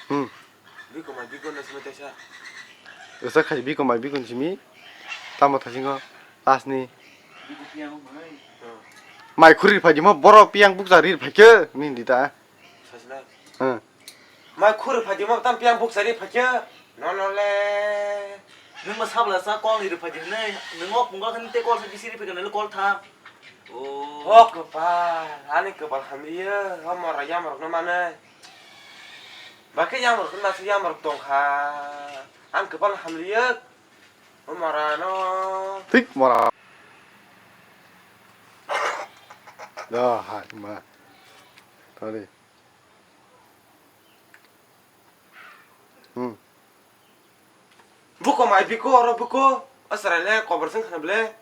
비건 나서 대샤. 의사 카지 비건 말 비건 지미 담아 타신거 라스니 마이 쿠리 파지 뭐 버러 피양 북자리 파켜 민디다 사실은 응 마이 코를 파지마 땀 피양 복사리 파켜. 너너래. nâng mà sao là sao con thì được phải đến đây nâng ngóc cũng có thân tê con sẽ đi phải cần lấy con tham ô 그봐 아니 그봐 함이야 엄마라 야마로 너만해 마케 야마로 끝나서 야마로 동카 안 그봐 함이야 엄마라 너 thích 뭐라 đó hại mà thôi đi buko mai biko oro buko asrale kobersen khanble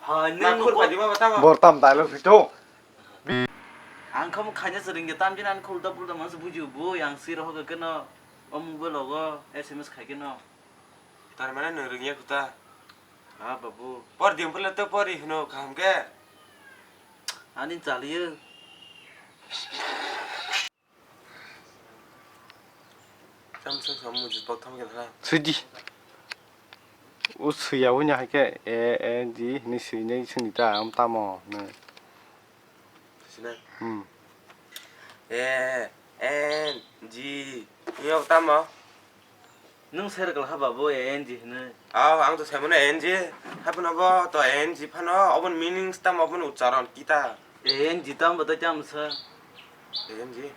hà ma nâng khur con pajima batama bor tam tai lo fito anh không khai nhớ sự đình tam chứ anh không double mà sự buju bu yang sir ho cái nó ông vừa logo sms khai cái nó tar mana nurungnya kuta à babu por dimpel to pori hno khamke anh đi trả lieu samsung samu jis bak tham gen ha 쓰지 우스야 오냐 할게 에엔지 니 스이네 스니다 엄 따모 네 sina 음 e n g yo tama nâng xe được là babu em gì nữa 아, 앙도 세문에 NG 하브나 봐. 또 NG 파나 어번 미닝 스탐 어번 우짜런 기타. em gì tam bữa chăm sao NG.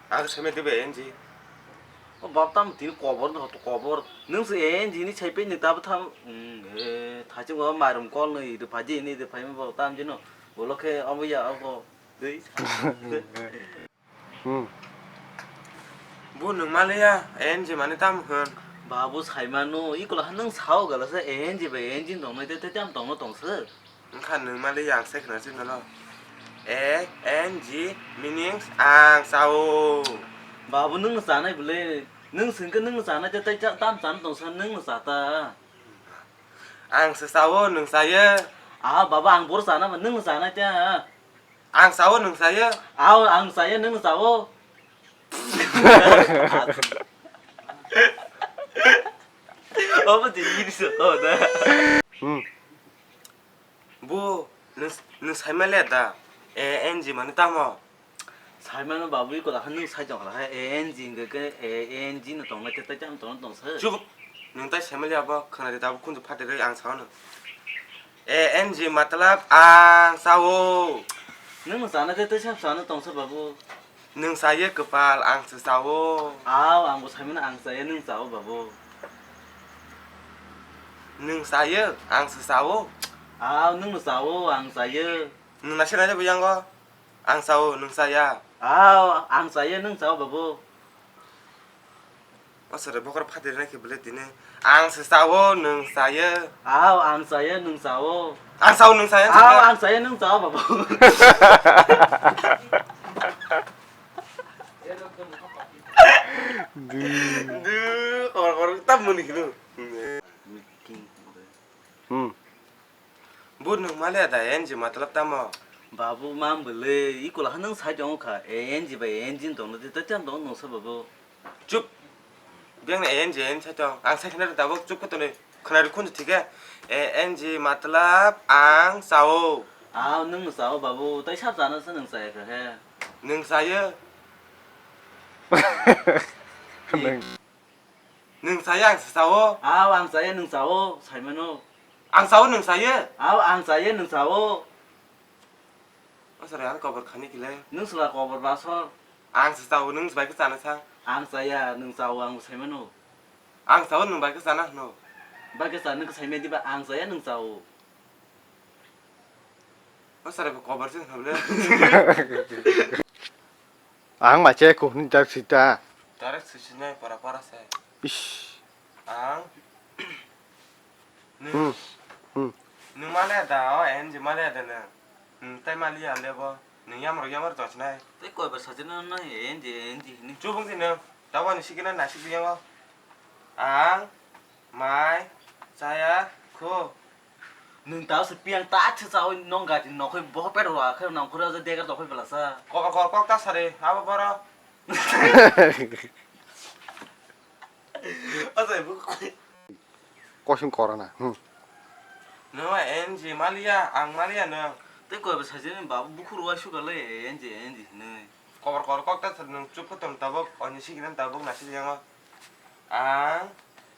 아, 세면 되베 NG. bắp tam tí quả bớt nó quả bớt nâng sự em gì ní chạy bên người ta bắt tham thà chứ có mà đồng con này được phải gì này được phải vào tam chứ nó bữa lúc khi ông bây giờ ông có đấy 뭐 능말이야. NG 많이 땀 흔. 바보 살만노 이걸 하는 사오 갈아서 엔지 배 엔진 동네 때때ям 동네 동서 칸 능말이야. 세크나 신나로. E N G meaning 앙 사오. 바보 능 사나 불래 능 승거 능 사나 때때 땀 사는 동서 능 사다 앙 사오 능 사여. 아 바보 안 보러 사나면 능 사나 때 앙 사오 능 사여. 아우 안 사야 능 사오 어머니 이리서 어나 뭐능 살말래다. E N G 많이 땀어. 살만은 바보 이거 한능 사정 알아 엔진 그 엔진은 동네 때때ям 동네 동서 쭉 능다 살말래 봐. 그나데 다부 쿤도 파데를 앙 사오는. E N G मतलब 앙 사오. 능 사나 때때참 사는 동서 바보 능 사여 그팔 앙 사오. 아우 안 살면 안 사야 능 사오 바보 능 사여 앙 사오. 아우 능 사오 안 사야 능 나시나냐 부양 거. 앙 사오 능 사야. 아우 안 사야 능 사오 바보 어서래 버거 파데르나 케블레 디네. 앙 사오 능 사여. 아우 안 사야 능 사오 앙 사오 능 사야. 아우 안 사야 능 사오 바보 느 어딱 뭐니 기노. 뭐 능 말해다 엔지 मतलब 따마. 바보 맘 벌레 이걸 하는 사정 가 엔지 바 엔진 동네 때때참 동네 동서 바보 쭉 비앙네 엔지 엔 차정. 앙 사키나르 다보 쭉 것도네. 그날이 콘도 티게. 엔지 मतलब 앙 사오. 아우 능 사오 바보 tại sao ra nó sẽ 능 사야 그래 능 사여. 능 사야 앙 사오. 아우 안 사야 능 사오 살면은 앙 사오 능 사여. 아우 안 사야 능 사오 어서래 안 거버 가니 길래. 능 슬라 거버 봐서 앙 사오 능 바이 그 사나 상. 안 사야 능 사오 안 살면은 앙 사오 능 바이 그 사나 노. 바게사 능 살면 디바 안 사야 능 사오 어서래 거버 생 하블레. 앙 마체 고 진짜 진짜 다렉 스시네 파라파라세. 이씨 앙. 능 말해다 엔지 말해다는. tay mali ande bo. 능 야마로 좋지나. cái coi bà 사진은 나 엔지 능 주봉지는 다와니 시기는 나 시기요. 앙 마이 사야 코. 능 tao sự piang ta chứ sao nong gạt nó khơi bó bé rồi khơi nong khơi ra đây cái đó khơi phải là sao 꼭딱 사리. 아버 봐라. rồi bữa 꼬심 거라나. 응. nữa em gì Malia ăn Malia nữa 때 거에 사진은 바보 무크로와 슈가래 엔지 네 cover có tất thành chút có tầm tàu bốc ở những gì tàu bốc là gì không ăn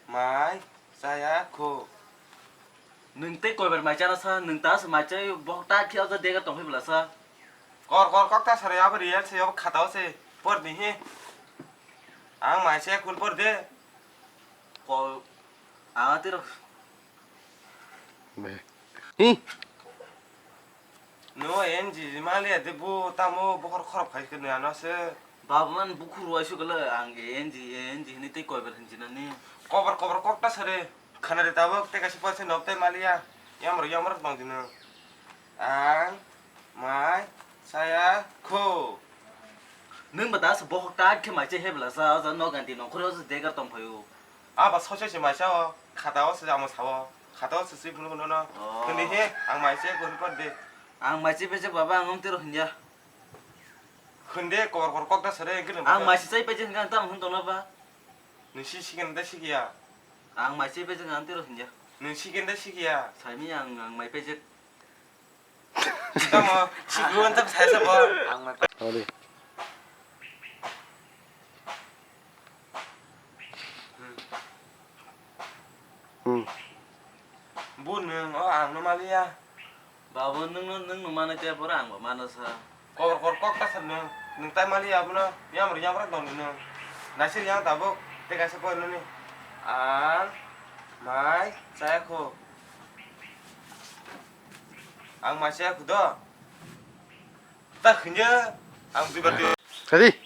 mai saya cô 능 때 거에 말잖아서 능 따서 말자요 뭐다 피어서 내가 똥 해불라서 có tất sợi áo đi sẽ áo khát áo sẽ bớt đi hi ăn mai sẽ cuốn bớt đi 거 아들어 네. 이. nữa em gì Malia thì bu tao mua bu khó phải cái này nó sẽ 바보만 무크로와 슈가래 안게 엔지 니때 거에 흔지나니 cover có tất sợi khana đi tàu bốc cái gì sẽ nộp tay Malia yang mer bằng gì nữa ăn mai saya cô 능 받아서 뭐다 이렇게 말자 해불라서 저 너간디 너 그래서 내가 똥 봐요 à bà sao chơi 마셔 갔다 왔어 아무 사와 갔다 왔어 쓰이 부는 거나 근데 해 악마이 세 그런 건데 ang 마치 베제 바바 ang 엄대로 흔냐 근데 거거 꺾다 서래 그는 ang 마치 사이 베제 그냥 땀 흔들어 봐 너 시식인데 시기야 ang 마치 베제 그냥 대로 흔냐 너 시기인데 시기야 삶이 ang 마이 베제 진짜 뭐 시그원 딱 살서 봐 악마 어디? 응. 뭐는 안 말이야 바보 능 만나 때 보라 안 만나서 거거 꺾다 서는 능 딸 말이야 뭐나 야물 너는 나시 양 다보 내가 서버 너는 안 마이 자야코 안 마시야 그도 딱 그냥 안 비버디 가지.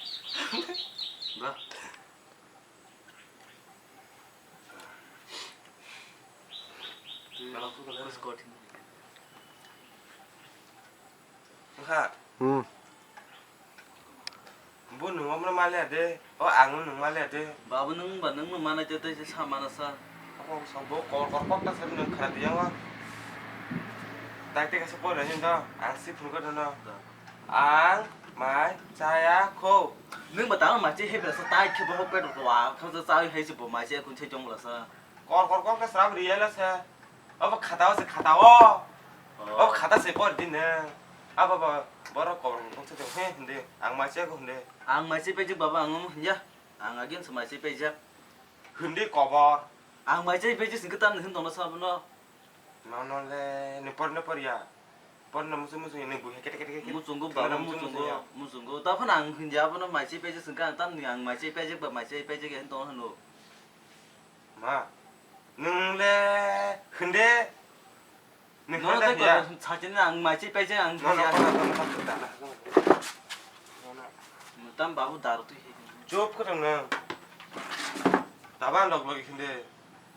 뭐 그래서 거기 하 응. 뭐 너무 말이야 돼 안 너무 말이야 돼 바보 능 만나 때 이제 사 만나서 성보 거거 꺾다 서는 카드야 tại cái support là nhân đó ăn ship không có đâu ăn mai saya cô 능 받아 마치 해버서 다 이렇게 뭐 빼도 와 그래서 싸이 해지 뭐 마치 군 최종으로서 con cái sao đi là xe ở khát áo ở khát sẽ bỏ đi nè à bà bỏ còn không thể hết 근데 ăn mai sẽ 근데 ang 마치 베제 바바 ang 흔냐 ang 아긴 스 마치 베제 근데 거버 ang 마치 베제 싱크땀 흔도나서 뭐 mà nó là nó 버려 버려 무슨 얘네 뭐 깨깨깨깨 무슨고 바보 무슨고 다 파랑 흔자보나 마치 베제 싱크땀 땀 마치 베제 바 마치 베제게 흔도 흔노 mà 능래 근데 너는 그 사진은 안 마치 빼지 안 주냐 땀 바보 다루도 해 좁 그러면 나만 럭럭이 근데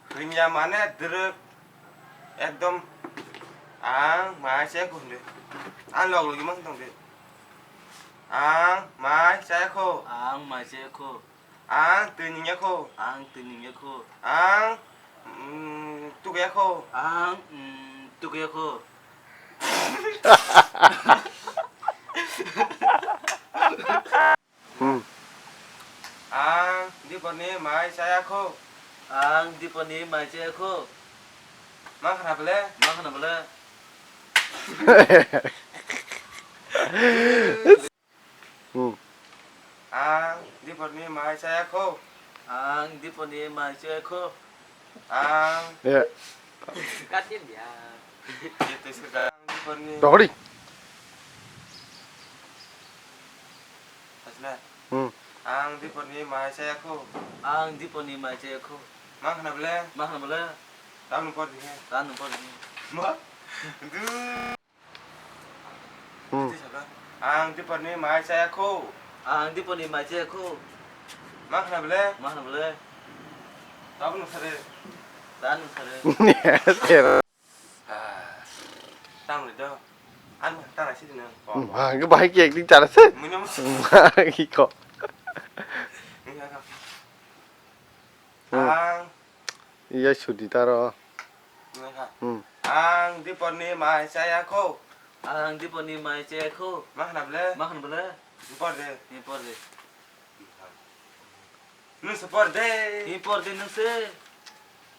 그냥 만에 들어 एकदम ang mai sẽ khô đi ăn lọc là cái món thằng đi ang mai sẽ khô ang 마치 코 ang từ những nhá khô ang 뜨는 코 ang tu bé khô ang 뜨게 코 응. ang đi con đi mai sẽ khô ang 디퍼니 마치 코 mang khả bể 마하나 볼래 응. ang đi con đi mai sẽ khô ang 디퍼니 마치 코 ang 예. 까짓이야 đi tới sự ang đi con đi 너리. là 응. ang đi con đi mai sẽ khô ang 디퍼니 마치 코 mang khả bể 마하나 볼래 tao không có gì hết 나는 버리 mất 응. ang đi con đi mai sẽ khô ang 디퍼니 마치 코 mang khả bể 마하나 볼래 tao không phải 나는 사래 네. tao người đâu ăn mà tao là xin nữa 응. 아, 이거 뭐 할게 얘기 잘했어? mình không 응. 이거. 응. ang 이게 수디 따라. 응. ang đi con đi mai sẽ khô ang 디퍼니 마치 코 mang khả bể 마하나 볼래 đi con đi 이 버리 nung support deh. import din nungse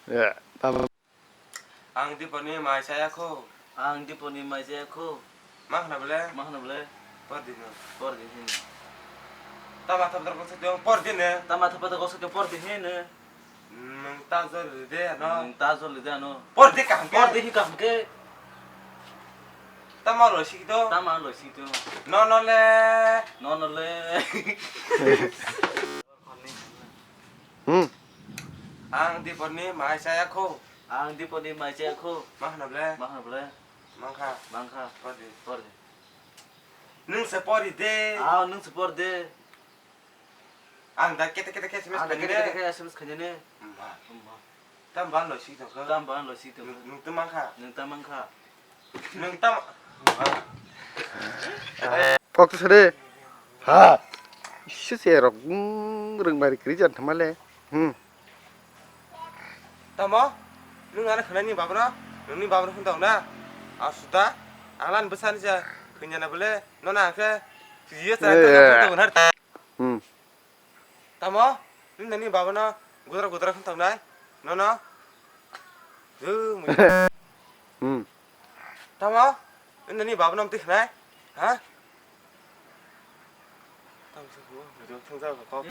예. 땀. Ang di pani mai saya ko. ang di poni mai je ko Mak na bele. mahna bole Por din. por din hin Ta ma ta dar ko sa dong por din ne. tama thapa ta kosa por din hin Nung ta zor de no. ta zol de ano Por de ka por ke. din ka ke Ta ma ro shi do. tama lo si tu No no le. no no le 응. Ang di pani mai saya ko. ang di poni mai je ko Mak na bele. mahna bole Mang kha. bangkha Por din. por din Nung support de. nung support de Ang da kete kete kete mes ang da pani ke de. ke SMS khajane Tam ban lo shi do ko. tam ban lo si tu Nung tu mang kha. nung tam kha Nung tam. 뻑도 서래. 하. 시세로 릉 말이 그리지 않단 말래. 응. Tamo, nung ada kena ni babra, nung ni babra hendak na, asuta, anglan besar saja, kenyana boleh, nona ke, dia saya tahu benar. 응. Tamo, nung ni babra na, gudra gudra hendak na, nona, 응. tamo, nung ni babra nam tih na, ha? Tamo sebuah, video tengah kau.